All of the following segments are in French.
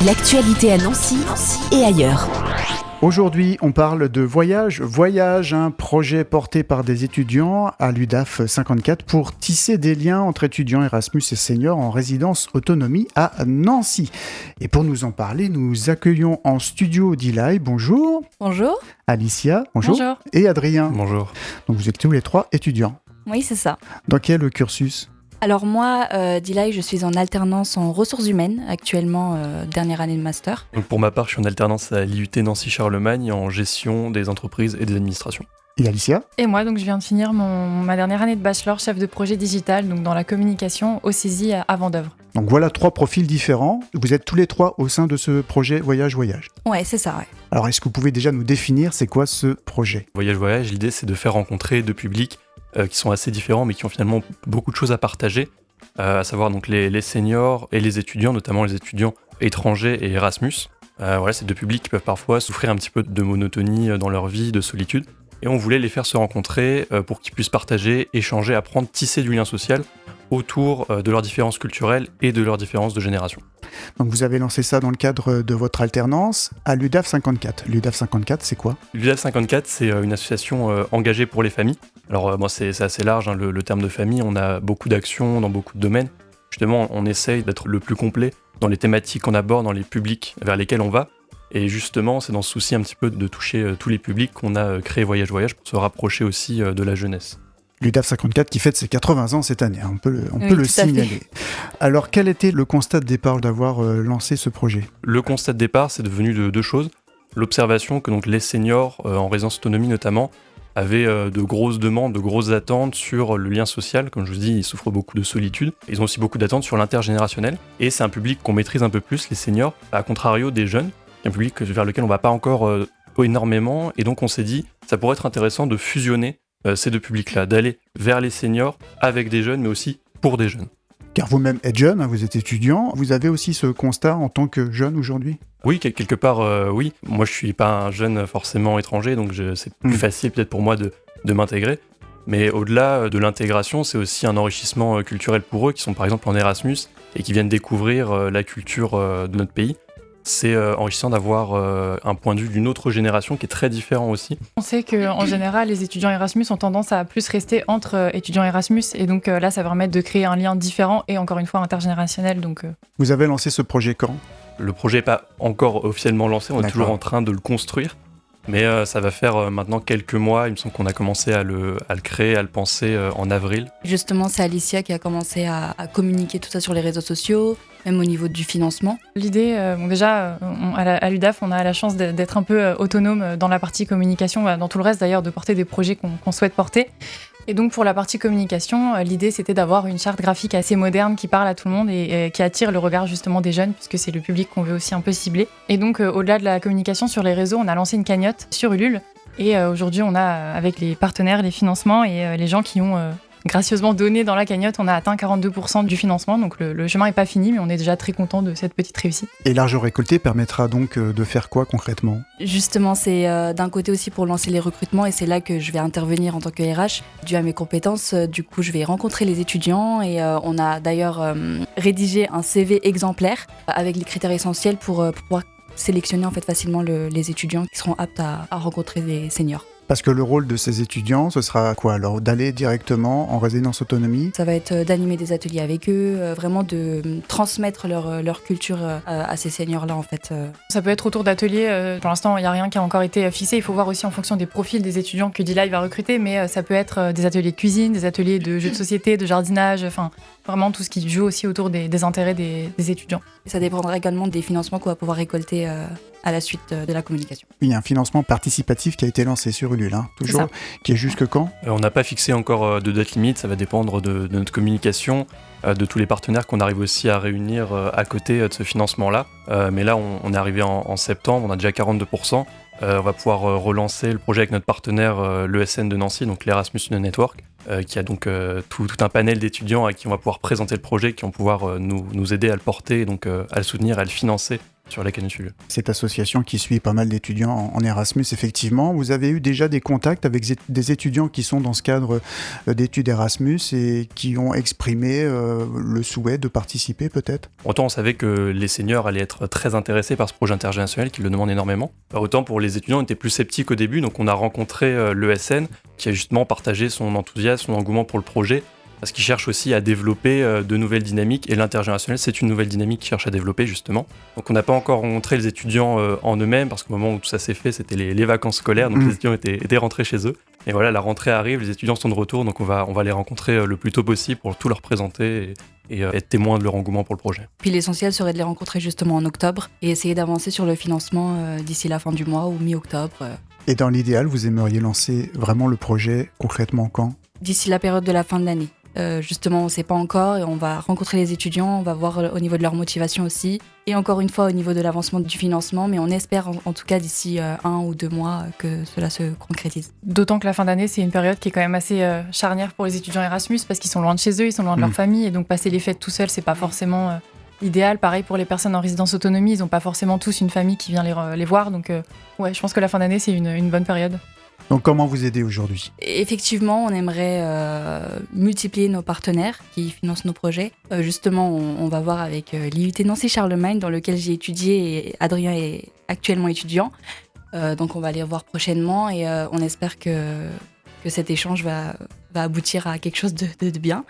L'actualité à Nancy et ailleurs. Aujourd'hui, on parle de Voyage, un projet porté par des étudiants à l'UDAF 54 pour tisser des liens entre étudiants Erasmus et seniors en résidence autonomie à Nancy. Et pour nous en parler, nous accueillons en studio Dilay. Bonjour. Bonjour. Alicia. Bonjour. Bonjour. Et Adrien. Bonjour. Donc vous êtes tous les trois étudiants. Oui, c'est ça. Dans quel cursus ? Alors moi, Dilay, je suis en alternance en ressources humaines, actuellement dernière année de master. Donc pour ma part, je suis en alternance à l'IUT Nancy-Charlemagne en gestion des entreprises et des administrations. Et Alicia ? Et moi, donc, je viens de finir ma dernière année de bachelor chef de projet digital, donc dans la communication au CESI à Vendeuvre. Donc voilà trois profils différents. Vous êtes tous les trois au sein de ce projet Voyage. Ouais, c'est ça, ouais. Alors est-ce que vous pouvez déjà nous définir c'est quoi ce projet ? Voyage, l'idée c'est de faire rencontrer deux publics qui sont assez différents mais qui ont finalement beaucoup de choses à partager, à savoir donc les seniors et les étudiants, notamment les étudiants étrangers et Erasmus. Voilà, ces deux publics qui peuvent parfois souffrir un petit peu de monotonie dans leur vie, de solitude. Et on voulait les faire se rencontrer pour qu'ils puissent partager, échanger, apprendre, tisser du lien social autour de leurs différences culturelles et de leurs différences de génération. Donc vous avez lancé ça dans le cadre de votre alternance à l'UDAF 54. L'UDAF 54, c'est quoi ? L'UDAF 54, c'est une association engagée pour les familles. Alors moi, c'est assez large, hein, le terme de famille. On a beaucoup d'actions dans beaucoup de domaines. Justement, on essaye d'être le plus complet dans les thématiques qu'on aborde, dans les publics vers lesquels on va. Et justement, c'est dans ce souci un petit peu de toucher tous les publics qu'on a créé Voyage pour se rapprocher aussi de la jeunesse. L'UDAF 54 qui fête ses 80 ans cette année, on peut le signaler. Alors quel était le constat de départ d'avoir lancé ce projet ? Le constat de départ, c'est devenu de deux choses. L'observation que donc, les seniors, en résidence autonomie notamment, avaient de grosses demandes, de grosses attentes sur le lien social. Comme je vous dis, ils souffrent beaucoup de solitude. Ils ont aussi beaucoup d'attentes sur l'intergénérationnel. Et c'est un public qu'on maîtrise un peu plus, les seniors, à contrario des jeunes, un public vers lequel on ne va pas encore énormément. Et donc on s'est dit, ça pourrait être intéressant de fusionner ces deux publics-là, d'aller vers les seniors avec des jeunes, mais aussi pour des jeunes. Car vous-même êtes jeune, hein, vous êtes étudiant, vous avez aussi ce constat en tant que jeune aujourd'hui ? Oui, quelque part, oui. Moi, je suis pas un jeune forcément étranger, donc c'est plus facile peut-être pour moi de m'intégrer. Mais au-delà de l'intégration, c'est aussi un enrichissement culturel pour eux, qui sont par exemple en Erasmus et qui viennent découvrir la culture de notre pays. C'est enrichissant d'avoir un point de vue d'une autre génération qui est très différent aussi. On sait qu'en général, les étudiants Erasmus ont tendance à plus rester entre étudiants Erasmus. Et donc là, ça va permettre de créer un lien différent et encore une fois intergénérationnel. Vous avez lancé ce projet quand ? Le projet n'est pas encore officiellement lancé, on est D'accord. toujours en train de le construire. Mais ça va faire maintenant quelques mois, il me semble qu'on a commencé à le créer, à le penser en avril. Justement, c'est Alicia qui a commencé à communiquer tout ça sur les réseaux sociaux, même au niveau du financement. L'idée, à l'UDAF, on a la chance d'être un peu autonome dans la partie communication, dans tout le reste d'ailleurs, de porter des projets qu'on souhaite porter. Et donc pour la partie communication, l'idée c'était d'avoir une charte graphique assez moderne qui parle à tout le monde et qui attire le regard justement des jeunes, puisque c'est le public qu'on veut aussi un peu cibler. Et donc au-delà de la communication sur les réseaux, on a lancé une cagnotte sur Ulule. Et aujourd'hui on a, avec les partenaires, les financements et les gens qui ont gracieusement donné dans la cagnotte, on a atteint 42% du financement. Donc le chemin n'est pas fini, mais on est déjà très content de cette petite réussite. Et l'argent récolté permettra donc de faire quoi concrètement ? Justement, c'est d'un côté aussi pour lancer les recrutements et c'est là que je vais intervenir en tant que RH. Dû à mes compétences, du coup, je vais rencontrer les étudiants et on a d'ailleurs rédigé un CV exemplaire avec les critères essentiels pour pouvoir sélectionner en fait facilement les étudiants qui seront aptes à rencontrer les seniors. Parce que le rôle de ces étudiants, ce sera quoi alors ? D'aller directement en résidence autonomie ? Ça va être d'animer des ateliers avec eux, vraiment de transmettre leur culture à ces seniors-là en fait. Ça peut être autour d'ateliers, pour l'instant il n'y a rien qui a encore été fixé, il faut voir aussi en fonction des profils des étudiants que Dilay va recruter, mais ça peut être des ateliers de cuisine, des ateliers de jeux de société, de jardinage, enfin vraiment tout ce qui joue aussi autour des intérêts des étudiants. Et ça dépendra également des financements qu'on va pouvoir récolter à la suite de la communication. Il y a un financement participatif qui a été lancé sur Ulule, toujours, qui est jusque quand ? On n'a pas fixé encore de date limite, ça va dépendre de notre communication, de tous les partenaires qu'on arrive aussi à réunir à côté de ce financement-là. Mais là, on est arrivé en septembre, on a déjà 42%. On va pouvoir relancer le projet avec notre partenaire, l'ESN de Nancy, donc l'Erasmus Student Network, qui a donc tout un panel d'étudiants à qui on va pouvoir présenter le projet, qui vont pouvoir nous aider à le porter, donc à le soutenir, à le financer sur la canicule. Cette association qui suit pas mal d'étudiants en Erasmus, effectivement. Vous avez eu déjà des contacts avec des étudiants qui sont dans ce cadre d'études Erasmus et qui ont exprimé le souhait de participer peut-être? Autant on savait que les seniors allaient être très intéressés par ce projet intergénérationnel qui le demande énormément. Autant pour les étudiants, on était plus sceptiques au début, donc on a rencontré l'ESN qui a justement partagé son enthousiasme, son engouement pour le projet, parce qu'il cherche aussi à développer de nouvelles dynamiques, et l'intergénérationnel, c'est une nouvelle dynamique qu'il cherche à développer, justement. Donc on n'a pas encore rencontré les étudiants en eux-mêmes, parce qu'au moment où tout ça s'est fait, c'était les vacances scolaires, donc les étudiants étaient rentrés chez eux. Et voilà, la rentrée arrive, les étudiants sont de retour, donc on va les rencontrer le plus tôt possible pour tout leur présenter et être témoins de leur engouement pour le projet. Puis l'essentiel serait de les rencontrer justement en octobre et essayer d'avancer sur le financement d'ici la fin du mois ou mi-octobre. Et dans l'idéal, vous aimeriez lancer vraiment le projet concrètement quand? D'ici la période de la fin de l'année. Justement, on ne sait pas encore et on va rencontrer les étudiants, on va voir au niveau de leur motivation aussi. Et encore une fois, au niveau de l'avancement du financement, mais on espère en tout cas d'ici 1 ou 2 mois que cela se concrétise. D'autant que la fin d'année, c'est une période qui est quand même assez charnière pour les étudiants Erasmus parce qu'ils sont loin de chez eux, ils sont loin de leur famille et donc passer les fêtes tout seul, c'est pas forcément idéal. Pareil pour les personnes en résidence autonomie, ils n'ont pas forcément tous une famille qui vient les voir. Donc ouais, je pense que la fin d'année, c'est une bonne période. Donc comment vous aider aujourd'hui? Effectivement, on aimerait multiplier nos partenaires qui financent nos projets. Justement, on va voir avec l'IUT Nancy-Charlemagne dans lequel j'ai étudié et Adrien est actuellement étudiant. Donc on va les voir prochainement et on espère que cet échange va aboutir à quelque chose de bien.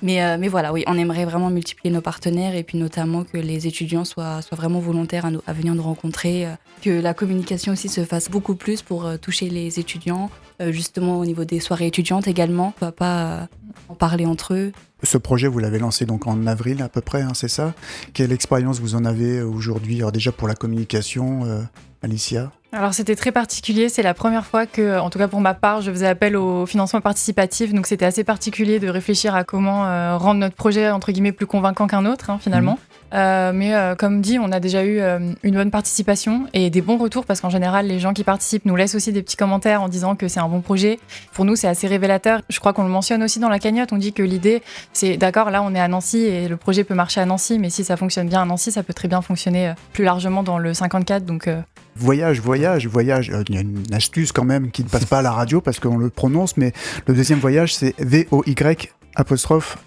Mais voilà, oui, on aimerait vraiment multiplier nos partenaires et puis notamment que les étudiants soient vraiment volontaires à venir nous rencontrer, que la communication aussi se fasse beaucoup plus pour toucher les étudiants, justement au niveau des soirées étudiantes également, on va pas en parler entre eux. Ce projet, vous l'avez lancé donc en avril à peu près, hein, c'est ça? Quelle expérience vous en avez aujourd'hui? Alors déjà pour la communication, Alicia? Alors c'était très particulier, c'est la première fois que, en tout cas pour ma part, je faisais appel au financement participatif, donc c'était assez particulier de réfléchir à comment rendre notre projet entre guillemets plus convaincant qu'un autre finalement. Mais comme dit, on a déjà eu une bonne participation et des bons retours parce qu'en général les gens qui participent nous laissent aussi des petits commentaires en disant que c'est un bon projet. Pour nous c'est assez révélateur, je crois qu'on le mentionne aussi dans la cagnotte, on dit que l'idée c'est d'accord, là on est à Nancy et le projet peut marcher à Nancy, mais si ça fonctionne bien à Nancy, ça peut très bien fonctionner plus largement dans le 54, donc... Voyage. Il y a une astuce quand même qui ne passe pas à la radio parce qu'on le prononce, mais le deuxième voyage, c'est VOY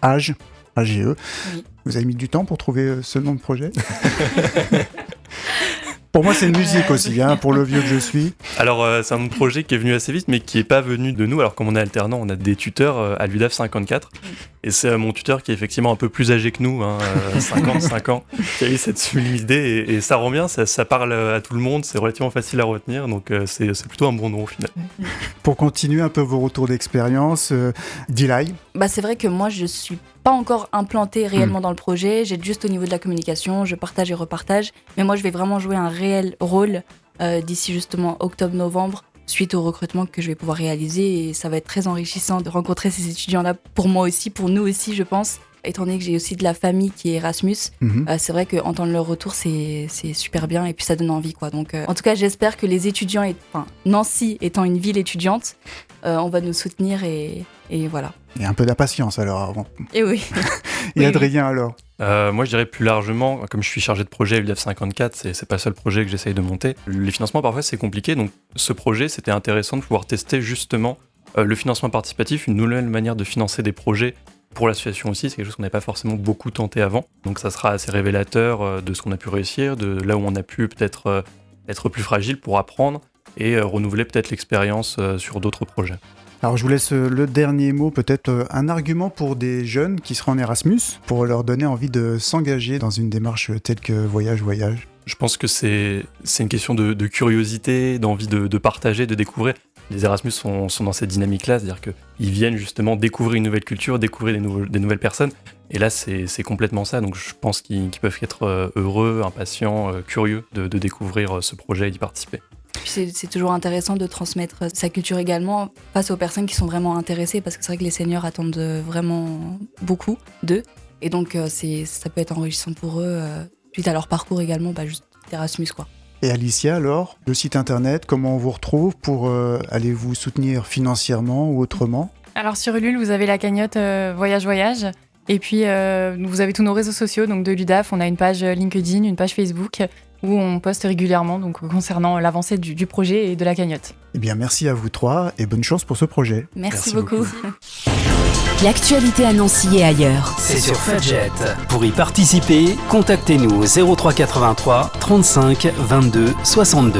''age, AGE. Oui. Vous avez mis du temps pour trouver ce nom de projet? Pour moi, c'est une musique aussi, pour le vieux que je suis. Alors, c'est un projet qui est venu assez vite, mais qui n'est pas venu de nous. Alors, comme on est alternant, on a des tuteurs à l'UDAF 54. Et c'est mon tuteur qui est effectivement un peu plus âgé que nous, 55 ans, qui a eu cette sublime idée. Et ça rend bien, ça parle à tout le monde, c'est relativement facile à retenir. Donc, c'est plutôt un bon nom au final. Pour continuer un peu vos retours d'expérience, Dilay. C'est vrai que moi, je suis pas encore implantée réellement dans le projet. J'aide juste au niveau de la communication, je partage et repartage. Mais moi, je vais vraiment jouer un réel rôle d'ici justement octobre-novembre, suite au recrutement que je vais pouvoir réaliser. Et ça va être très enrichissant de rencontrer ces étudiants-là pour moi aussi, pour nous aussi, je pense. Étant donné que j'ai aussi de la famille qui est Erasmus, c'est vrai qu'entendre leur retour, c'est super bien et puis ça donne envie, quoi. Donc, en tout cas, j'espère que les étudiants, Nancy étant une ville étudiante, on va nous soutenir et voilà. Et un peu d'impatience alors avant. Et oui. Et Adrien alors? Moi je dirais plus largement, comme je suis chargé de projet à l'UDAF 54, c'est pas le seul projet que j'essaye de monter. Les financements parfois c'est compliqué, donc ce projet c'était intéressant de pouvoir tester justement le financement participatif, une nouvelle manière de financer des projets pour l'association aussi, c'est quelque chose qu'on n'avait pas forcément beaucoup tenté avant. Donc ça sera assez révélateur de ce qu'on a pu réussir, de là où on a pu peut-être être plus fragile pour apprendre et renouveler peut-être l'expérience sur d'autres projets. Alors je vous laisse le dernier mot, peut-être un argument pour des jeunes qui seront en Erasmus, pour leur donner envie de s'engager dans une démarche telle que Voyage. Je pense que c'est une question de curiosité, d'envie de partager, de découvrir. Les Erasmus sont dans cette dynamique-là, c'est-à-dire qu'ils viennent justement découvrir une nouvelle culture, découvrir des nouvelles personnes. Et là, c'est complètement ça. Donc je pense qu'ils peuvent être heureux, impatients, curieux de découvrir ce projet et d'y participer. C'est toujours intéressant de transmettre sa culture également face aux personnes qui sont vraiment intéressées, parce que c'est vrai que les seniors attendent vraiment beaucoup d'eux. Et donc, ça peut être enrichissant pour eux, suite à leur parcours également, juste d'Erasmus, quoi. Et Alicia, alors, le site internet, comment on vous retrouve pour aller vous soutenir financièrement ou autrement? Alors sur Ulule, vous avez la cagnotte Voyage. Et puis, vous avez tous nos réseaux sociaux donc de l'UDAF. On a une page LinkedIn, une page Facebook où on poste régulièrement donc, concernant l'avancée du projet et de la cagnotte. Eh bien, merci à vous trois et bonne chance pour ce projet. Merci beaucoup. L'actualité à Nancy et ailleurs. C'est sur Fudget. Pour y participer, contactez-nous au 03 83 35 22 62.